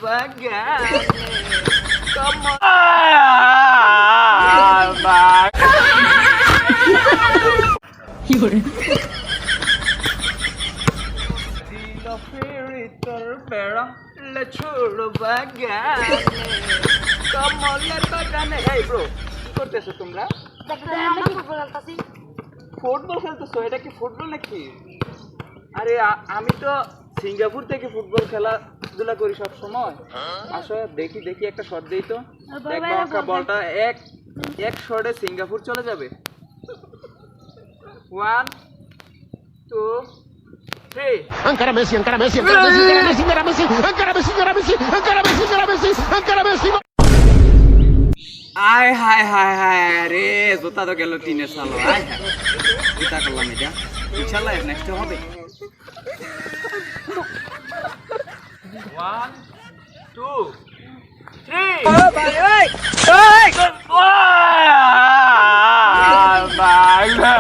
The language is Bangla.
বাগানে কমল দিল ফেরি তোর বেড়া ছোড় বাগানে কমলের বাগানে। এই ব্রো কি করতেছো তোমরা? ফুটবল খেলতেছো? এটা কি ফুটবল নাকি? আরে আমি তো সিঙ্গাপুর থেকে ফুটবল খেলাধুলা করি সব সময়। আসো দেখি দেখি একটা শট দেই তো, দেখবো একটা বলটা এক শটে সিঙ্গাপুর চলে যাবে। 1 2 3 Encara Messi, encara Messi, encara Messi, encara Messi, encara Messi, encara Messi, encara Messi, encara Messi, encara Messi, encara Messi. আয় হায় হায় হায় রে, জোতা তো গেল টিনের সালো। আয় হায় চিন্তা করলাম এটা, ইনশাল্লাহ নেক্সট হবে। 1 2 3 ও ভাই ওই ওই ভাই